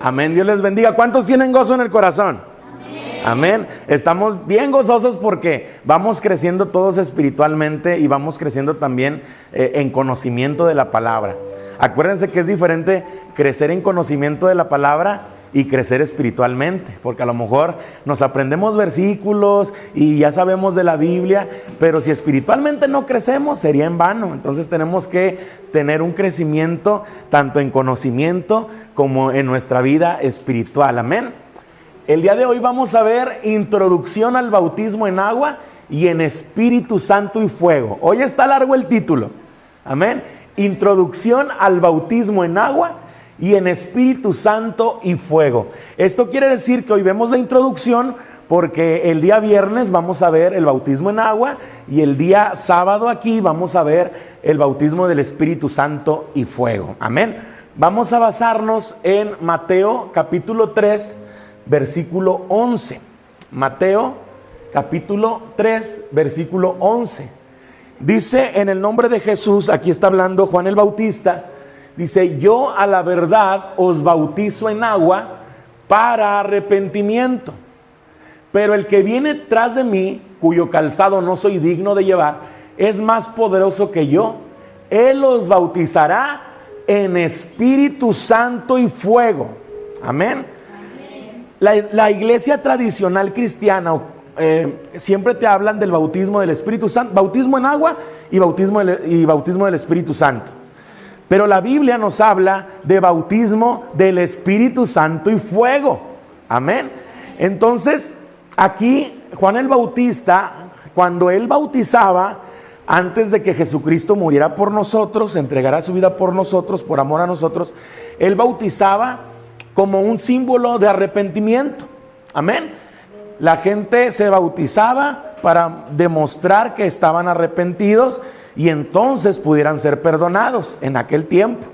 Amén, Dios les bendiga. ¿Cuántos tienen gozo en el corazón? Amén. Estamos bien gozosos porque vamos creciendo todos espiritualmente y vamos creciendo también en conocimiento de la palabra. Acuérdense que es diferente crecer en conocimiento de la palabra y crecer espiritualmente, porque a lo mejor nos aprendemos versículos y ya sabemos de la Biblia, pero si espiritualmente no crecemos sería en vano. Entonces tenemos que tener un crecimiento tanto en conocimiento como en nuestra vida espiritual. Amén. El día de hoy vamos a ver introducción al bautismo en agua y en Espíritu Santo y fuego. Hoy está largo el título. Amén. Introducción al bautismo en agua y en Espíritu Santo y fuego. Esto quiere decir que hoy vemos la introducción porque el día viernes vamos a ver el bautismo en agua y el día sábado aquí vamos a ver el bautismo del Espíritu Santo y fuego. Amén. Vamos a basarnos en Mateo capítulo 3, versículo 11. Mateo capítulo 3, versículo 11. Dice: en el nombre de Jesús, aquí está hablando Juan el Bautista, dice: yo a la verdad os bautizo en agua para arrepentimiento, pero el que viene tras de mí, cuyo calzado no soy digno de llevar, es más poderoso que yo. Él os bautizará en Espíritu Santo y fuego. Amén. La iglesia tradicional cristiana siempre te hablan del bautismo del Espíritu Santo, bautismo en agua y bautismo del Espíritu Santo. Pero la Biblia nos habla de bautismo del Espíritu Santo y fuego. Amén. Entonces, aquí Juan el Bautista, cuando él bautizaba, antes de que Jesucristo muriera por nosotros, entregara su vida por nosotros, por amor a nosotros, él bautizaba como un símbolo de arrepentimiento. Amén. La gente se bautizaba para demostrar que estaban arrepentidos y entonces pudieran ser perdonados en aquel tiempo.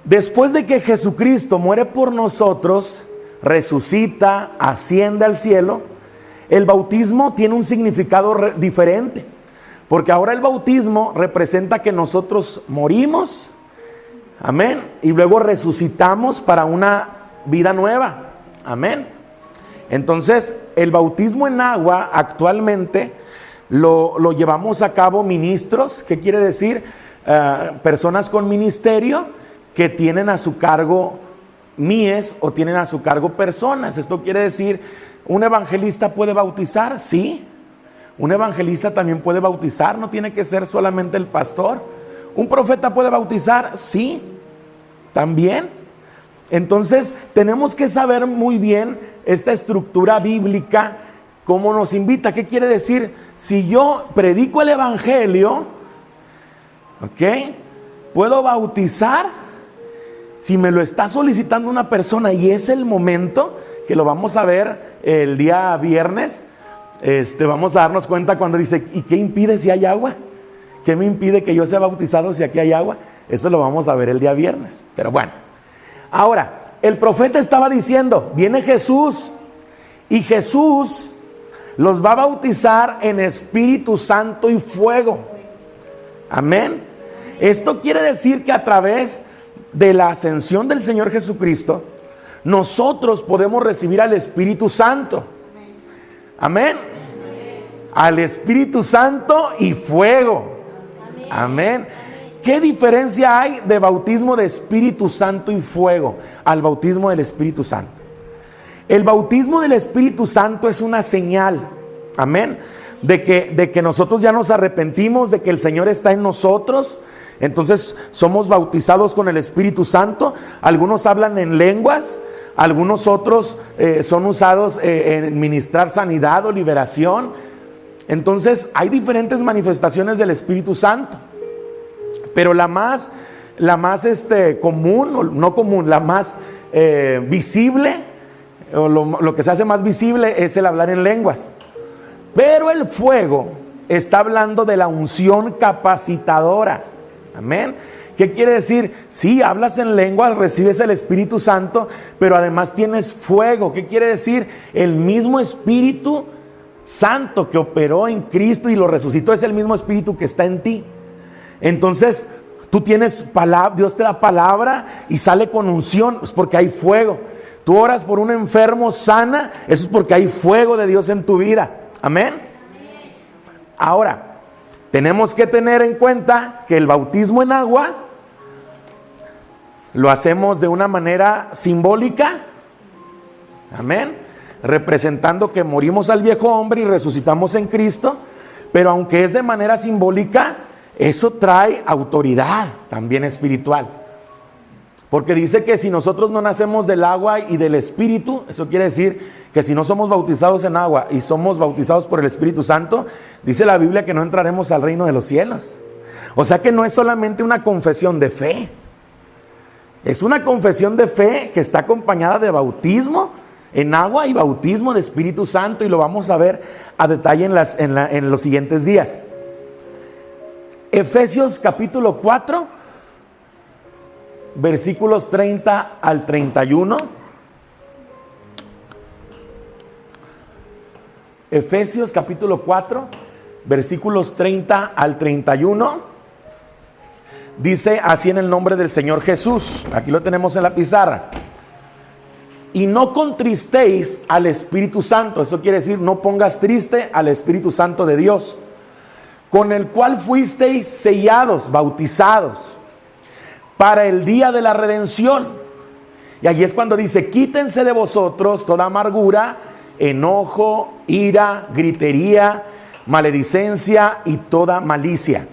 Después de que Jesucristo muere por nosotros, resucita, asciende al cielo, el bautismo tiene un significado diferente, porque ahora el bautismo representa que nosotros morimos, amén, y luego resucitamos para una vida nueva, amén. Entonces, el bautismo en agua actualmente lo llevamos a cabo ministros. ¿Qué quiere decir? Personas con ministerio que tienen a su cargo mies o tienen a su cargo personas. Esto quiere decir, ¿un evangelista puede bautizar? Sí. Un evangelista también puede bautizar, no tiene que ser solamente el pastor. ¿Un profeta puede bautizar? Sí, también. Entonces, tenemos que saber muy bien esta estructura bíblica, cómo nos invita. ¿Qué quiere decir? Si yo predico el evangelio, ¿ok? ¿Puedo bautizar? Si me lo está solicitando una persona y es el momento, que lo vamos a ver el día viernes, vamos a darnos cuenta cuando dice: ¿y qué impide si hay agua? ¿Qué me impide que yo sea bautizado si aquí hay agua? Eso lo vamos a ver el día viernes. Pero bueno, ahora, el profeta estaba diciendo: viene Jesús y Jesús los va a bautizar en Espíritu Santo y fuego. Amén. Esto quiere decir que a través de la ascensión del Señor Jesucristo, nosotros podemos recibir al Espíritu Santo. Amén. Al Espíritu Santo y fuego. Amén. ¿Qué diferencia hay de bautismo de Espíritu Santo y fuego al bautismo del Espíritu Santo? El bautismo del Espíritu Santo es una señal, amén, de que nosotros ya nos arrepentimos, de que el Señor está en nosotros. Entonces somos bautizados con el Espíritu Santo. Algunos hablan en lenguas, algunos otros son usados en ministrar sanidad o liberación. Entonces hay diferentes manifestaciones del Espíritu Santo, pero la más común, o no común, la más visible, o lo que se hace más visible es el hablar en lenguas. Pero el fuego está hablando de la unción capacitadora. Amén. ¿Qué quiere decir? Sí, hablas en lenguas, recibes el Espíritu Santo, pero además tienes fuego. ¿Qué quiere decir? El mismo Espíritu Santo que operó en Cristo y lo resucitó es el mismo Espíritu que está en ti. Entonces, Tú tienes palabra, Dios te da palabra y sale con unción, es porque hay fuego. Tú oras por un enfermo, sana, eso es porque hay fuego de Dios en tu vida. Amén. Ahora, tenemos que tener en cuenta que el bautismo en agua lo hacemos de una manera simbólica. Amén. Representando que morimos al viejo hombre y resucitamos en Cristo. Pero aunque es de manera simbólica, eso trae autoridad también espiritual. Porque dice que si nosotros no nacemos del agua y del Espíritu, eso quiere decir que si no somos bautizados en agua y somos bautizados por el Espíritu Santo, dice la Biblia que no entraremos al reino de los cielos. O sea que no es solamente una confesión de fe. Es una confesión de fe que está acompañada de bautismo en agua y bautismo de Espíritu Santo, y lo vamos a ver a detalle en los siguientes días. Efesios capítulo 4, versículos 30 al 31. Efesios capítulo 4, versículos 30 al 31. Dice así en el nombre del Señor Jesús. Aquí lo tenemos en la pizarra. Y no contristéis al Espíritu Santo. Eso quiere decir, no pongas triste al Espíritu Santo de Dios, con el cual fuisteis sellados, bautizados, para el día de la redención. Y allí es cuando dice: quítense de vosotros toda amargura, enojo, ira, gritería, maledicencia y toda malicia.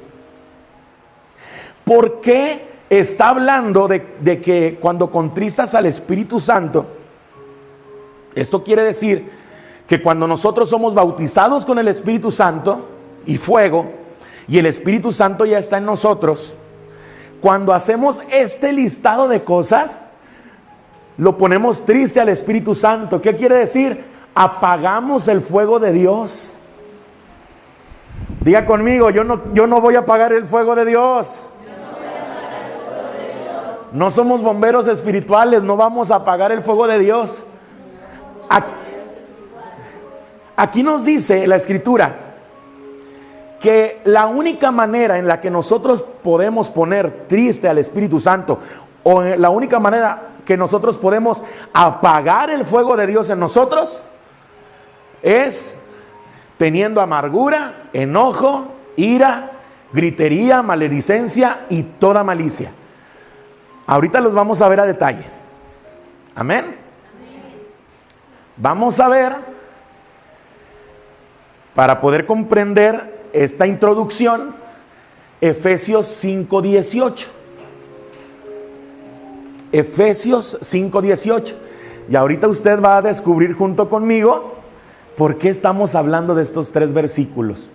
¿Por qué está hablando de que cuando contristas al Espíritu Santo? Esto quiere decir que cuando nosotros somos bautizados con el Espíritu Santo y fuego, y el Espíritu Santo ya está en nosotros, cuando hacemos este listado de cosas, lo ponemos triste al Espíritu Santo. ¿Qué quiere decir? Apagamos el fuego de Dios. Diga conmigo: yo no voy a apagar el fuego de Dios. No somos bomberos espirituales, no vamos a apagar el fuego de Dios. Aquí nos dice la Escritura que la única manera en la que nosotros podemos poner triste al Espíritu Santo, o la única manera que nosotros podemos apagar el fuego de Dios en nosotros, es teniendo amargura, enojo, ira, gritería, maledicencia y toda malicia. Ahorita los vamos a ver a detalle. Amén. Vamos a ver, para poder comprender esta introducción, Efesios 5:18. Efesios 5:18. Y ahorita usted va a descubrir junto conmigo por qué estamos hablando de estos tres versículos.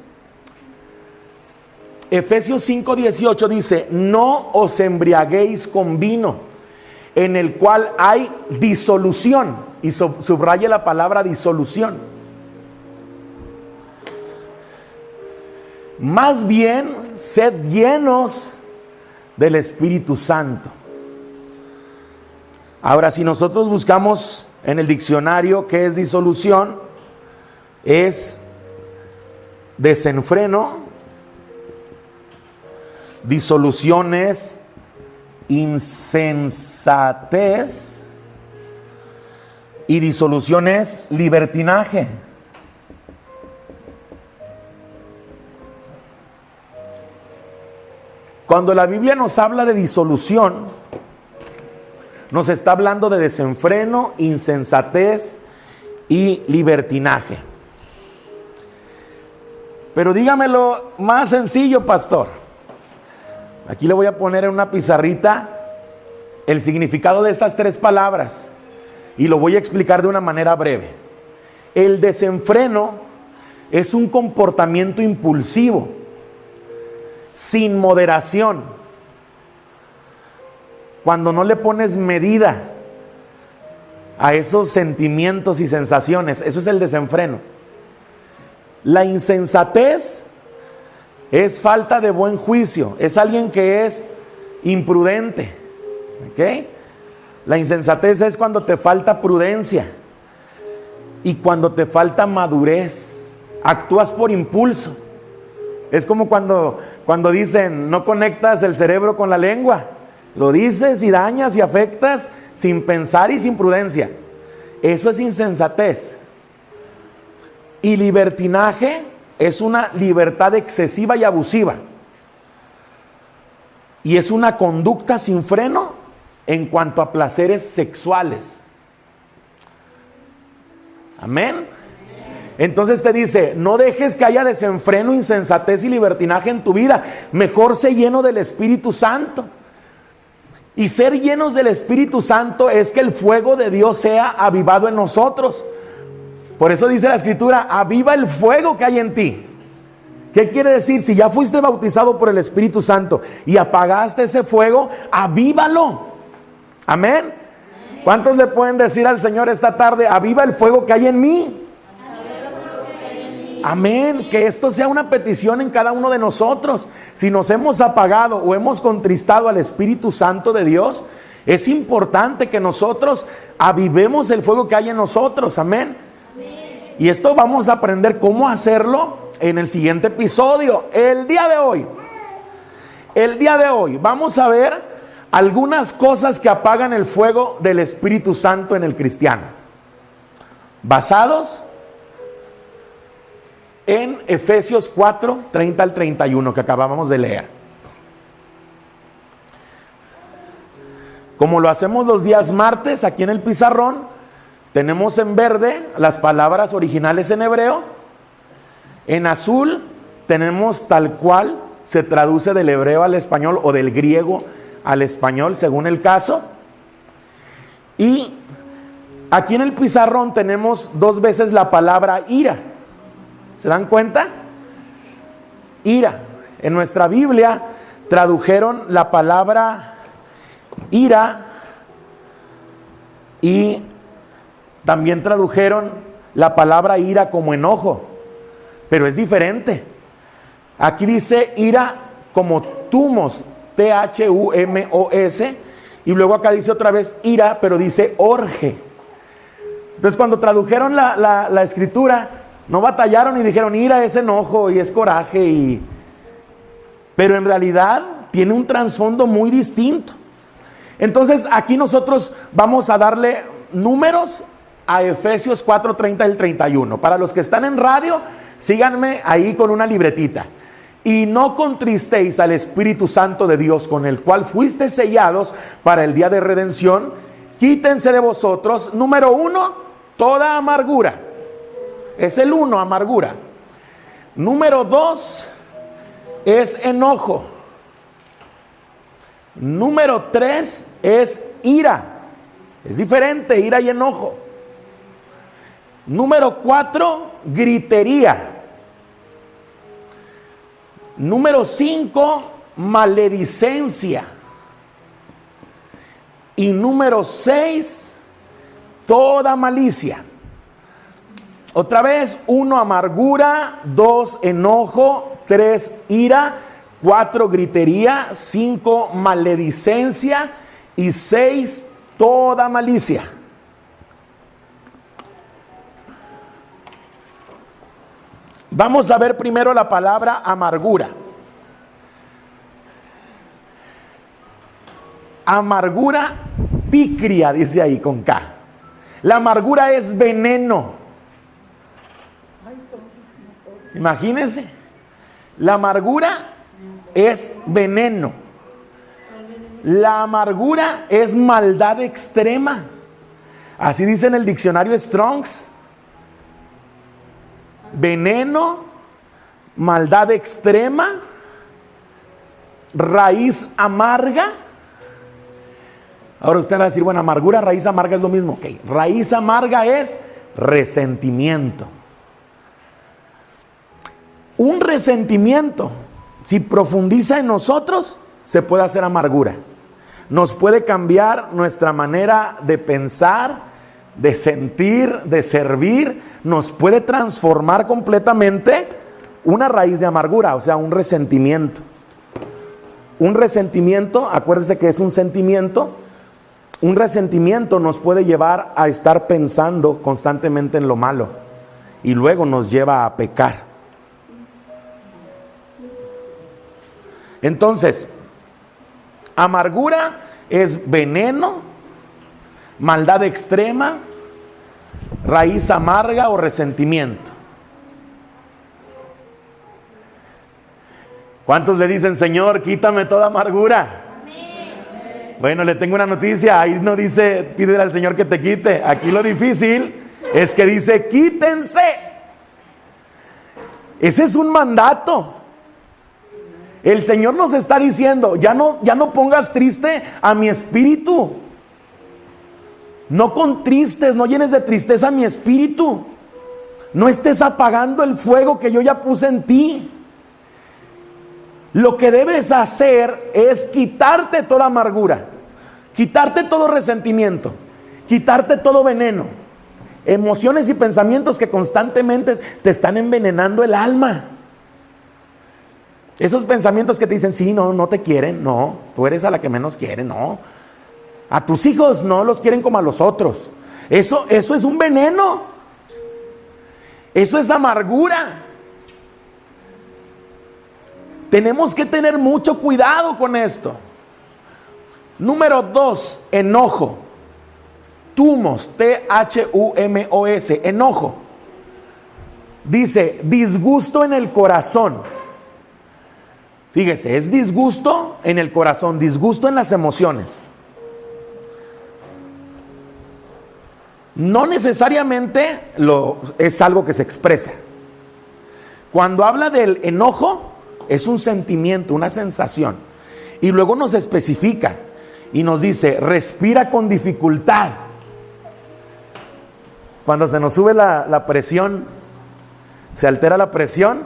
Efesios 5:18 dice: no os embriaguéis con vino, en el cual hay disolución. Y subraye la palabra disolución. Más bien, sed llenos del Espíritu Santo. Ahora, si nosotros buscamos en el diccionario qué es disolución, es desenfreno, disolución es insensatez y disolución es libertinaje. Cuando la Biblia nos habla de disolución, nos está hablando de desenfreno, insensatez y libertinaje. Pero dígamelo más sencillo, pastor. Aquí le voy a poner en una pizarrita el significado de estas tres palabras y lo voy a explicar de una manera breve. El desenfreno es un comportamiento impulsivo, sin moderación, cuando no le pones medida a esos sentimientos y sensaciones. Eso es el desenfreno. La insensatez es falta de buen juicio, es alguien que es imprudente, ¿ok? La insensatez es cuando te falta prudencia y cuando te falta madurez, actúas por impulso. Es como cuando cuando dicen no conectas el cerebro con la lengua, lo dices y dañas y afectas sin pensar y sin prudencia. Eso es insensatez. Y libertinaje es una libertad excesiva y abusiva. Y es una conducta sin freno en cuanto a placeres sexuales. Amén. Entonces te dice, no dejes que haya desenfreno, insensatez y libertinaje en tu vida. Mejor sé lleno del Espíritu Santo. Y ser llenos del Espíritu Santo es que el fuego de Dios sea avivado en nosotros. Por eso dice la Escritura, aviva el fuego que hay en ti. ¿Qué quiere decir? Si ya fuiste bautizado por el Espíritu Santo y apagaste ese fuego, avívalo. Amén. ¿Cuántos le pueden decir al Señor esta tarde, aviva el fuego que hay en mí? Amén. Que esto sea una petición en cada uno de nosotros. Si nos hemos apagado o hemos contristado al Espíritu Santo de Dios, es importante que nosotros avivemos el fuego que hay en nosotros. Amén. Y esto vamos a aprender cómo hacerlo en el siguiente episodio. El día de hoy vamos a ver algunas cosas que apagan el fuego del Espíritu Santo en el cristiano, basados en Efesios 4, 30 al 31 que acabamos de leer. Como lo hacemos los días martes aquí en el pizarrón, tenemos en verde las palabras originales en hebreo. En azul tenemos tal cual se traduce del hebreo al español o del griego al español según el caso. Y aquí en el pizarrón tenemos 2 veces la palabra ira. ¿Se dan cuenta? Ira. En nuestra Biblia tradujeron la palabra ira y también tradujeron la palabra ira como enojo, pero es diferente. Aquí dice ira como thumos, T-H-U-M-O-S, y luego acá dice otra vez ira, pero dice orge. Entonces cuando tradujeron la escritura, no batallaron y dijeron ira es enojo y es coraje, pero en realidad tiene un trasfondo muy distinto. Entonces aquí nosotros vamos a darle números a Efesios 4, 30 y 31. Para los que están en radio, síganme ahí con una libretita. Y no contristéis al Espíritu Santo de Dios, con el cual fuisteis sellados para el día de redención. Quítense de vosotros, número 1, toda amargura. Es el 1, amargura. Número 2 es enojo. Número 3 es ira. Es diferente, ira y enojo. Número 4, gritería. Número 5, maledicencia. Y número 6, toda malicia. Otra vez, 1, amargura, 2, enojo, 3, ira, 4, gritería, 5, maledicencia y 6, toda malicia. Vamos a ver primero la palabra amargura. Amargura picria, dice ahí con K. La amargura es veneno. Imagínense, la amargura es veneno. La amargura es maldad extrema. Así dice en el diccionario Strong's. Veneno, maldad extrema, raíz amarga. Ahora usted va a decir, bueno, amargura, raíz amarga es lo mismo. Ok, raíz amarga es resentimiento. Un resentimiento, si profundiza en nosotros, se puede hacer amargura. Nos puede cambiar nuestra manera de pensar, de sentir, de servir. Nos puede transformar completamente una raíz de amargura, o sea, un resentimiento. Un resentimiento, acuérdense que es un sentimiento. Un resentimiento nos puede llevar a estar pensando constantemente en lo malo y luego nos lleva a pecar. Entonces, amargura es veneno, maldad extrema, raíz amarga o resentimiento. ¿Cuántos le dicen, Señor, quítame toda amargura? Amén. Bueno, le tengo una noticia. Ahí no dice, pídele al Señor que te quite. Aquí lo difícil es que dice, quítense. Ese es un mandato. El Señor nos está diciendo, ya no pongas triste a mi espíritu. No contristes, no llenes de tristeza a mi espíritu. No estés apagando el fuego que yo ya puse en ti. Lo que debes hacer es quitarte toda amargura, quitarte todo resentimiento, quitarte todo veneno, emociones y pensamientos que constantemente te están envenenando el alma. Esos pensamientos que te dicen, sí, no te quieren, no, tú eres a la que menos quieren, no. A tus hijos no los quieren como a los otros. Eso es un veneno. Eso es amargura. Tenemos que tener mucho cuidado con esto. Número 2, enojo. Tumos, T-H-U-M-O-S, enojo. Dice, disgusto en el corazón. Fíjese, es disgusto en el corazón, disgusto en las emociones. No necesariamente es algo que se expresa. Cuando habla del enojo, es un sentimiento, una sensación. Y luego nos especifica y nos dice, respira con dificultad. Cuando se nos sube la presión, se altera la presión,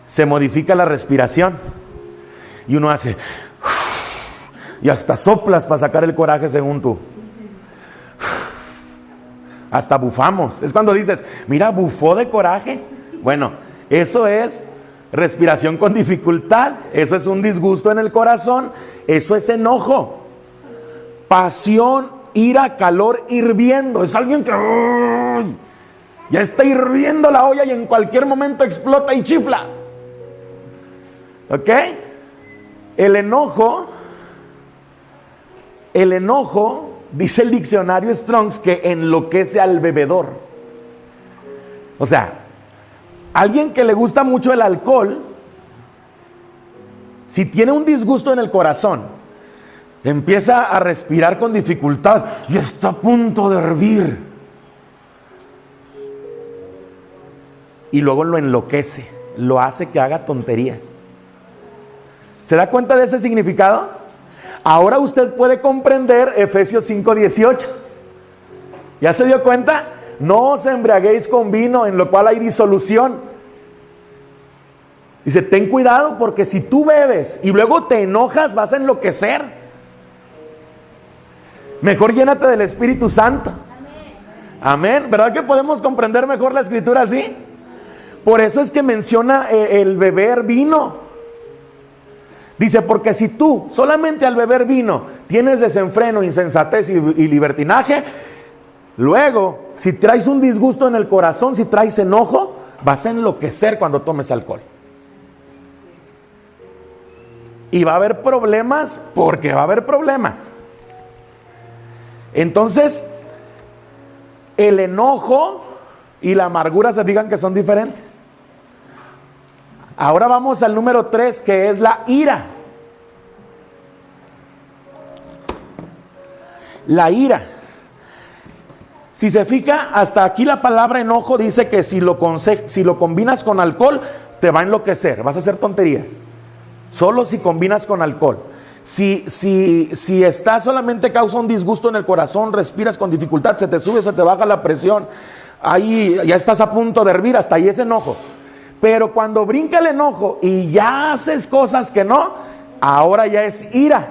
se modifica la respiración. Y uno hace, y hasta soplas para sacar el coraje según tú. Hasta bufamos. Es cuando dices, mira, bufó de coraje. Bueno, eso es respiración con dificultad. Eso es un disgusto en el corazón. Eso es enojo. Pasión, ira, calor hirviendo. Es alguien que ya está hirviendo la olla y en cualquier momento explota y chifla. ¿Ok? El enojo, dice el diccionario Strong's, que enloquece al bebedor. O sea, alguien que le gusta mucho el alcohol, si tiene un disgusto en el corazón, empieza a respirar con dificultad y está a punto de hervir. Y luego lo enloquece, lo hace que haga tonterías. ¿Se da cuenta de ese significado? Ahora usted puede comprender Efesios 5:18. ¿Ya se dio cuenta? No os embriaguéis con vino, en lo cual hay disolución. Dice, ten cuidado porque si tú bebes y luego te enojas, vas a enloquecer. Mejor llénate del Espíritu Santo. Amén. ¿Verdad que podemos comprender mejor la Escritura así? Por eso es que menciona el beber vino. Dice, porque si tú solamente al beber vino tienes desenfreno, insensatez y libertinaje, luego, si traes un disgusto en el corazón, si traes enojo, vas a enloquecer cuando tomes alcohol. Y va a haber problemas, porque va a haber problemas. Entonces, el enojo y la amargura se fijan que son diferentes. Ahora vamos al número 3, que es la ira. La ira. Si se fija, hasta aquí la palabra enojo dice que si lo combinas con alcohol, te va a enloquecer, vas a hacer tonterías. Solo si combinas con alcohol. Si está solamente causa un disgusto en el corazón, respiras con dificultad, se te sube, se te baja la presión, ahí ya estás a punto de hervir, hasta ahí es enojo. Pero cuando brinca el enojo y ya haces cosas que no, ahora ya es ira.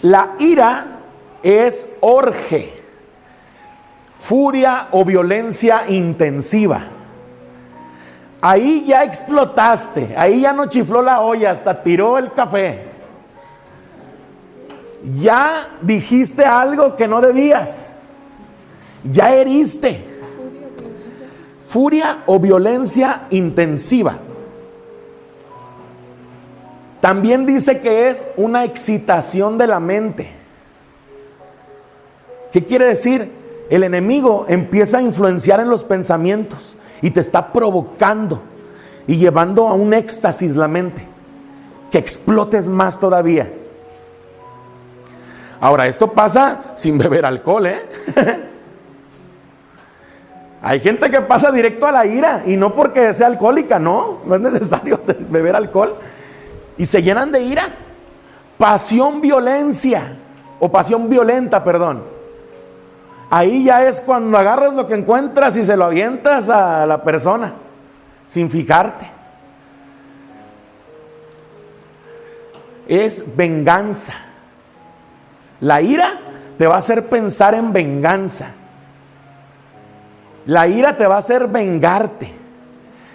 La ira es orge, furia o violencia intensiva. Ahí ya explotaste, ahí ya no chifló la olla, hasta tiró el café. Ya dijiste algo que no debías. Ya heriste. Furia o violencia intensiva. También dice que es una excitación de la mente. ¿Qué quiere decir? El enemigo empieza a influenciar en los pensamientos y te está provocando y llevando a un éxtasis la mente, que explotes más todavía. Ahora, esto pasa sin beber alcohol, ¿eh? Hay gente que pasa directo a la ira, y no porque sea alcohólica, no es necesario beber alcohol, y se llenan de ira. Pasión violenta, perdón. Ahí ya es cuando agarras lo que encuentras y se lo avientas a la persona, sin fijarte. Es venganza. La ira te va a hacer pensar en venganza. La ira te va a hacer vengarte.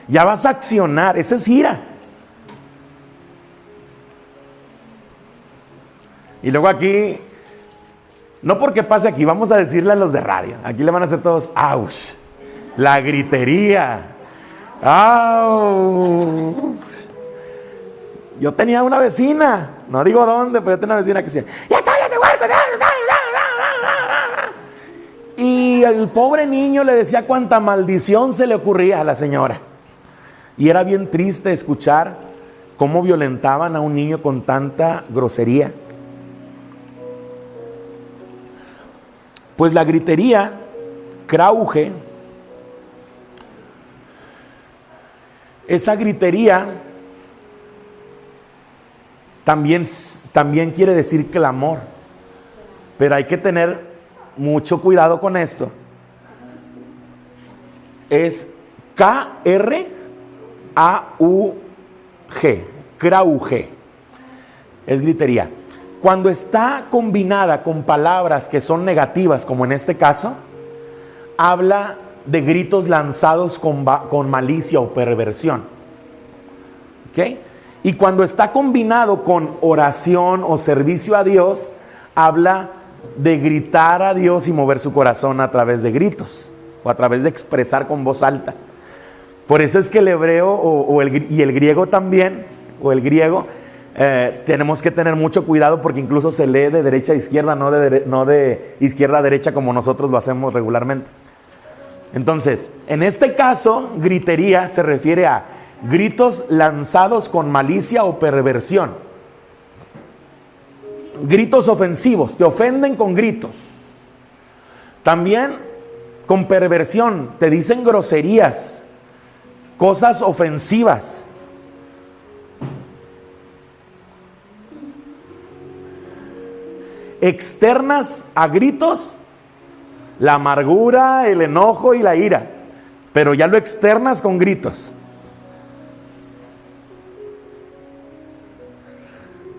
Ya vas a accionar. Esa es ira. Y luego aquí, no porque pase aquí, vamos a decirle a los de radio. Aquí le van a hacer todos, ¡auch! La gritería. ¡Auch! Yo tenía una vecina, no digo dónde, pero yo tenía una vecina que decía, ¡ya cállate, huerco! Y el pobre niño le decía cuánta maldición se le ocurría a la señora. Y era bien triste escuchar cómo violentaban a un niño con tanta grosería. Pues la gritería, krauge, esa gritería también quiere decir clamor, pero hay que tener mucho cuidado con esto. Es K-R-A-U-G, krauge, es gritería. Cuando está combinada con palabras que son negativas, como en este caso, habla de gritos lanzados con malicia o perversión. ¿Ok? Y cuando está combinado con oración o servicio a Dios, habla de gritar a Dios y mover su corazón a través de gritos o a través de expresar con voz alta. Por eso es que el hebreo y el griego también, tenemos que tener mucho cuidado, porque incluso se lee de derecha a izquierda, no de izquierda a derecha como nosotros lo hacemos regularmente. Entonces, en este caso, gritería se refiere a gritos lanzados con malicia o perversión. Gritos ofensivos, te ofenden con gritos. También con perversión, te dicen groserías, cosas ofensivas. Externas a gritos, la amargura, el enojo y la ira, pero ya lo externas con gritos.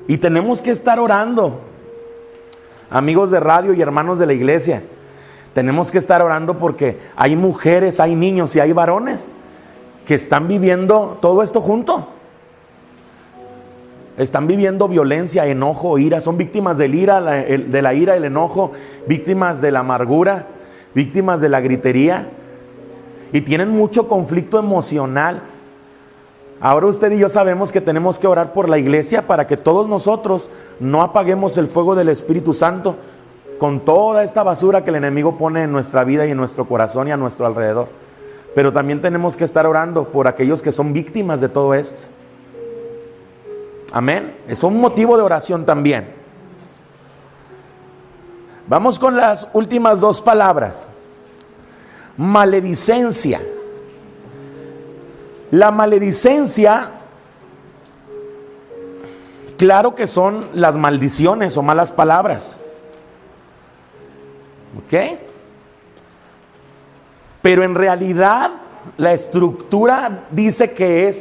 Y tenemos que estar orando, amigos de radio y hermanos de la iglesia. Tenemos que estar orando porque hay mujeres, hay niños y hay varones que están viviendo todo esto junto. Están viviendo violencia, enojo, ira. Son víctimas de la ira, el enojo, víctimas de la amargura, víctimas de la gritería. Y tienen mucho conflicto emocional. Ahora usted y yo sabemos que tenemos que orar por la iglesia para que todos nosotros no apaguemos el fuego del Espíritu Santo con toda esta basura que el enemigo pone en nuestra vida y en nuestro corazón y a nuestro alrededor. Pero también tenemos que estar orando por aquellos que son víctimas de todo esto. Amén. Es un motivo de oración también. Vamos con las últimas dos palabras. Maledicencia. La maledicencia, claro que son las maldiciones o malas palabras. ¿Ok? Pero en realidad la estructura dice que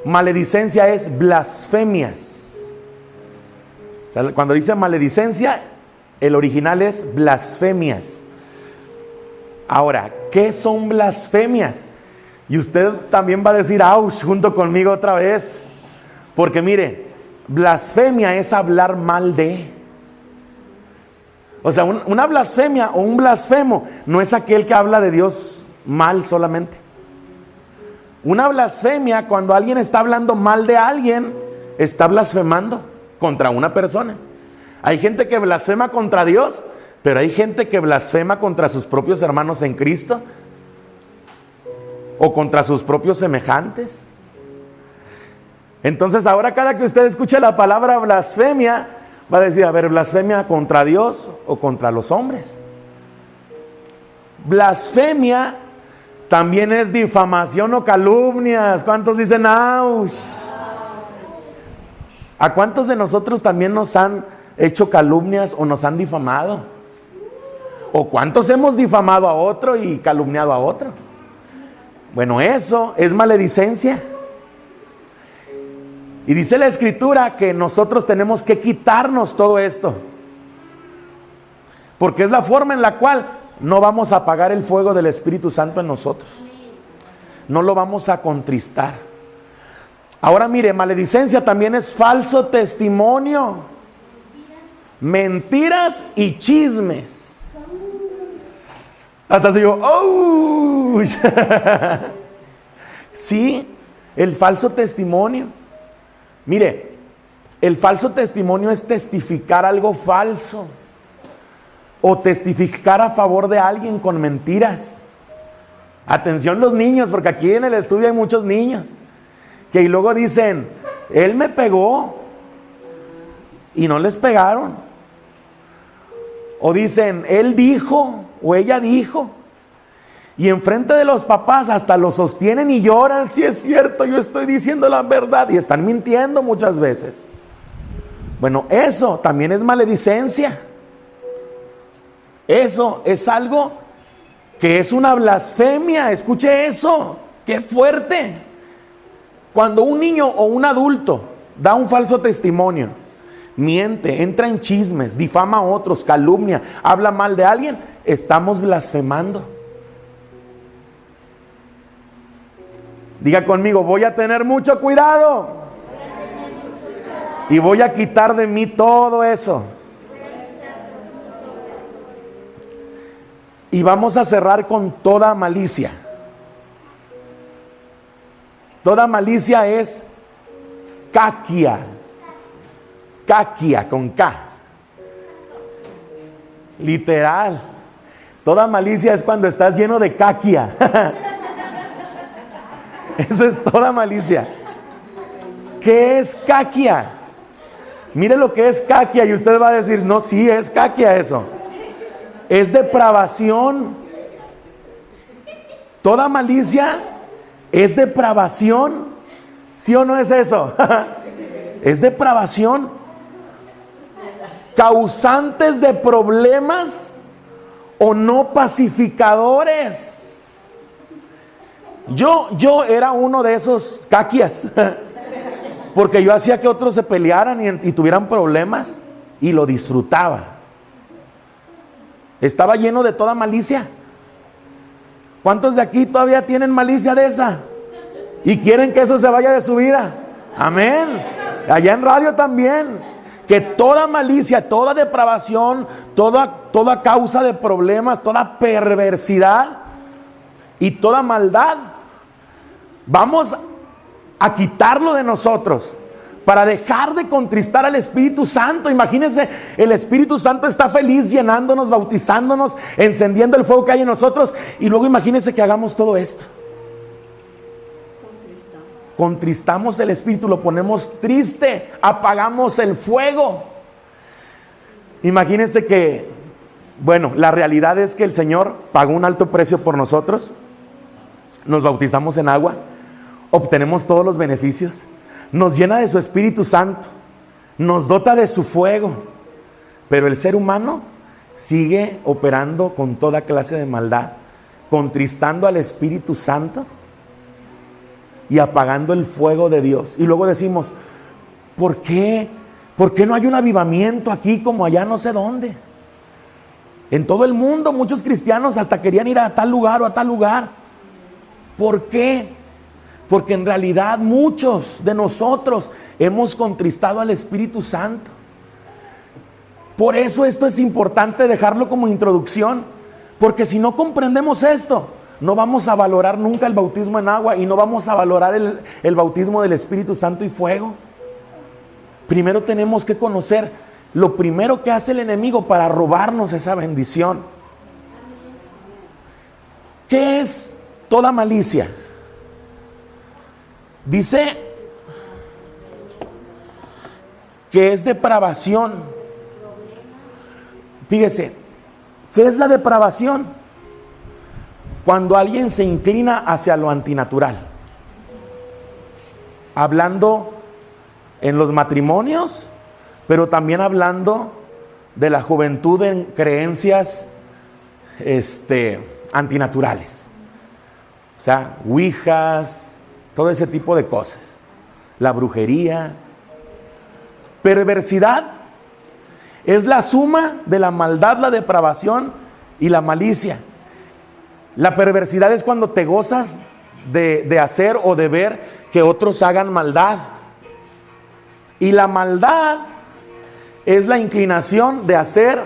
maledicencia es blasfemias. O sea, cuando dice maledicencia, el original es blasfemias. Ahora, ¿qué son blasfemias? Y usted también va a decir ¡aus! Junto conmigo otra vez. Porque mire, blasfemia es hablar mal de. O sea, una blasfemia o un blasfemo no es aquel que habla de Dios mal solamente. Una blasfemia, cuando alguien está hablando mal de alguien, está blasfemando contra una persona. Hay gente que blasfema contra Dios, pero hay gente que blasfema contra sus propios hermanos en Cristo o contra sus propios semejantes. Entonces ahora cada que usted escuche la palabra blasfemia, va a decir, a ver, ¿blasfemia contra Dios o contra los hombres? Blasfemia también es difamación o calumnias. ¿Cuántos dicen ¡auch! ¿A cuántos de nosotros también nos han hecho calumnias o nos han difamado? ¿O cuántos hemos difamado a otro y calumniado a otro? Bueno, eso es maledicencia. Y dice la Escritura que nosotros tenemos que quitarnos todo esto, porque es la forma en la cual no vamos a apagar el fuego del Espíritu Santo en nosotros. No lo vamos a contristar. Ahora mire, maledicencia también es falso testimonio, mentiras y chismes. Hasta se yo, ¡oh! Sí, el falso testimonio. Mire, el falso testimonio es testificar algo falso o testificar a favor de alguien con mentiras. Atención los niños, porque aquí en el estudio hay muchos niños que luego dicen, él me pegó y no les pegaron. O dicen, él dijo o ella dijo. Y enfrente de los papás hasta lo sostienen y lloran. Si es cierto, yo estoy diciendo la verdad. Y están mintiendo muchas veces. Bueno, eso también es maledicencia. Eso es algo que es una blasfemia. Escuche eso. ¡Qué fuerte! Cuando un niño o un adulto da un falso testimonio, miente, entra en chismes, difama a otros, calumnia, habla mal de alguien, estamos blasfemando. Diga conmigo, voy a tener mucho cuidado. Y voy a quitar de mí todo eso. Y vamos a cerrar con toda malicia. Toda malicia es caquia. Caquia con K. Literal. Toda malicia es cuando estás lleno de caquia. Eso es toda malicia. ¿Qué es caquia? Mire lo que es caquia y usted va a decir, no, sí es caquia eso. Es depravación. Toda malicia es depravación. ¿Sí o no es eso? Es depravación. Causantes de problemas o no pacificadores. Yo era uno de esos caquias, porque yo hacía que otros se pelearan y tuvieran problemas y lo disfrutaba. Estaba lleno de toda malicia. ¿Cuántos de aquí todavía tienen malicia de esa? Y quieren que eso se vaya de su vida. Amén. Allá en radio también. Que toda malicia, toda depravación, toda causa de problemas, toda perversidad y toda maldad, vamos a quitarlo de nosotros para dejar de contristar al Espíritu Santo. Imagínense, el Espíritu Santo está feliz llenándonos, bautizándonos, encendiendo el fuego que hay en nosotros, y luego imagínense que hagamos todo esto. Contristamos el Espíritu, lo ponemos triste, apagamos el fuego. Imagínense que, bueno, la realidad es que el Señor pagó un alto precio por nosotros. Nos bautizamos en agua, obtenemos todos los beneficios, nos llena de su Espíritu Santo, nos dota de su fuego, pero el ser humano sigue operando con toda clase de maldad, contristando al Espíritu Santo y apagando el fuego de Dios. Y luego decimos, ¿por qué? ¿Por qué no hay un avivamiento aquí como allá no sé dónde? En todo el mundo muchos cristianos hasta querían ir a tal lugar o a tal lugar. ¿Por qué? Porque en realidad muchos de nosotros hemos contristado al Espíritu Santo. Por eso esto es importante dejarlo como introducción, porque si no comprendemos esto, no vamos a valorar nunca el bautismo en agua y no vamos a valorar el bautismo del Espíritu Santo y fuego. primero tenemos que conocer lo primero que hace el enemigo para robarnos esa bendición. ¿Qué es toda malicia? Dice que es depravación. Fíjese, ¿qué es la depravación? Cuando alguien se inclina hacia lo antinatural. Hablando en los matrimonios, pero también hablando de la juventud en creencias antinaturales. O sea, ouijas, todo ese tipo de cosas. La brujería. Perversidad es la suma de la maldad, la depravación y la malicia. La perversidad es cuando te gozas de hacer o de ver que otros hagan maldad. Y la maldad es la inclinación de hacer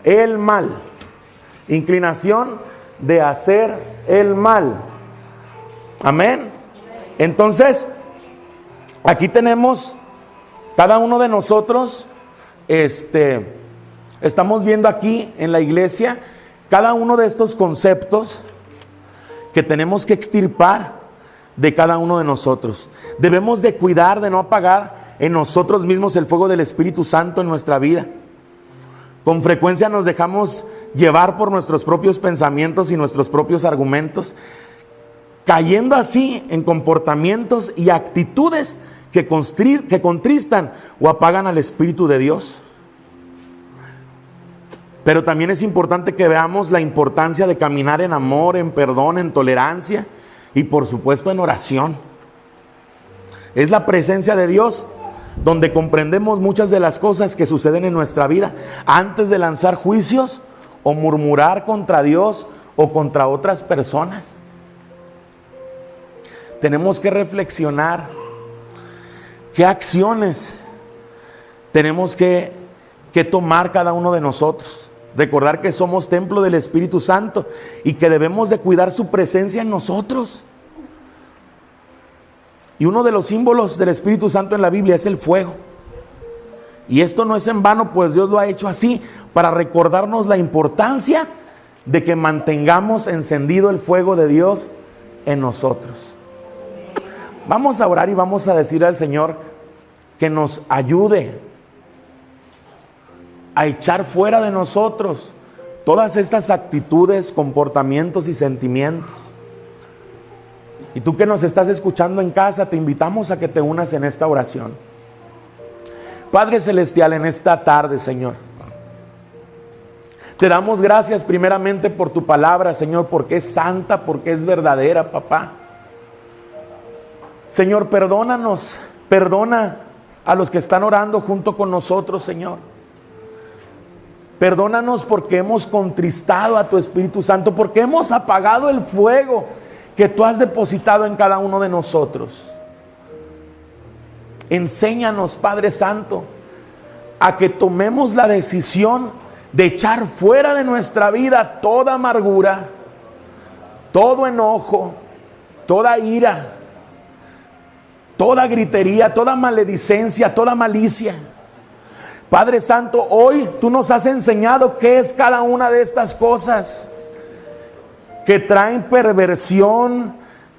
el mal. Inclinación de hacer el mal. Amén. Entonces, aquí tenemos cada uno de nosotros, estamos viendo aquí en la iglesia cada uno de estos conceptos que tenemos que extirpar de cada uno de nosotros. Debemos de cuidar de no apagar en nosotros mismos el fuego del Espíritu Santo en nuestra vida. Con frecuencia nos dejamos llevar por nuestros propios pensamientos y nuestros propios argumentos, cayendo así en comportamientos y actitudes que contristan o apagan al Espíritu de Dios. Pero también es importante que veamos la importancia de caminar en amor, en perdón, en tolerancia y por supuesto en oración. Es la presencia de Dios donde comprendemos muchas de las cosas que suceden en nuestra vida antes de lanzar juicios o murmurar contra Dios o contra otras personas. Tenemos que reflexionar qué acciones tenemos que tomar cada uno de nosotros. Recordar que somos templo del Espíritu Santo y que debemos de cuidar su presencia en nosotros. Y uno de los símbolos del Espíritu Santo en la Biblia es el fuego. Y esto no es en vano, pues Dios lo ha hecho así para recordarnos la importancia de que mantengamos encendido el fuego de Dios en nosotros. Vamos a orar y vamos a decir al Señor que nos ayude a echar fuera de nosotros todas estas actitudes, comportamientos y sentimientos. Y tú que nos estás escuchando en casa, te invitamos a que te unas en esta oración. Padre Celestial, en esta tarde, Señor, te damos gracias primeramente por tu palabra, Señor, porque es santa, porque es verdadera, papá. Señor, perdónanos, perdona a los que están orando junto con nosotros, Señor. Perdónanos porque hemos contristado a tu Espíritu Santo, porque hemos apagado el fuego que tú has depositado en cada uno de nosotros. Enséñanos, Padre Santo, a que tomemos la decisión de echar fuera de nuestra vida toda amargura, todo enojo, toda ira, toda gritería, toda maledicencia, toda malicia. Padre Santo, hoy tú nos has enseñado qué es cada una de estas cosas que traen perversión,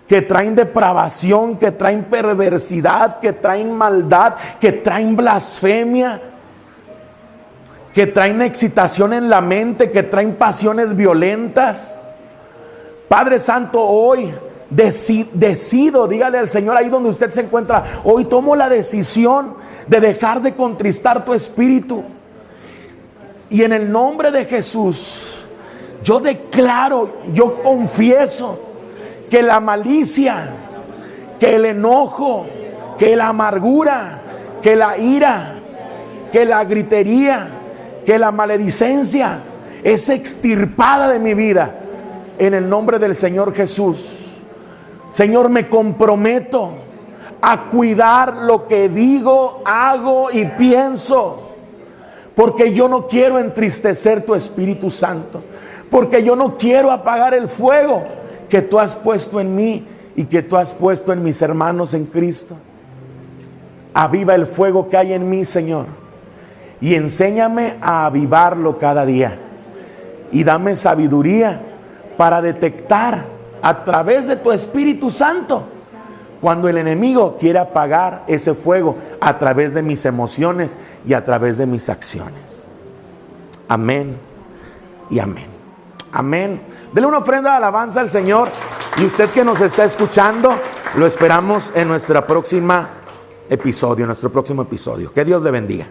que traen depravación, que traen perversidad, que traen maldad, que traen blasfemia, que traen excitación en la mente, que traen pasiones violentas. Padre Santo, hoy decido, dígale al Señor ahí donde usted se encuentra, hoy tomo la decisión de dejar de contristar tu espíritu. Y en el nombre de Jesús, yo declaro, yo confieso que la malicia, que el enojo, que la amargura, que la ira, que la gritería, que la maledicencia es extirpada de mi vida en el nombre del Señor Jesús. Señor, me comprometo a cuidar lo que digo, hago y pienso, porque yo no quiero entristecer tu Espíritu Santo, porque yo no quiero apagar el fuego que tú has puesto en mí y que tú has puesto en mis hermanos en Cristo. Aviva el fuego que hay en mí, Señor, y enséñame a avivarlo cada día. Y dame sabiduría para detectar a través de tu Espíritu Santo cuando el enemigo quiere apagar ese fuego a través de mis emociones y a través de mis acciones. Amén y amén. Amén. Dele una ofrenda de alabanza al Señor. Y usted que nos está escuchando, lo esperamos en nuestro próximo episodio. Que Dios le bendiga.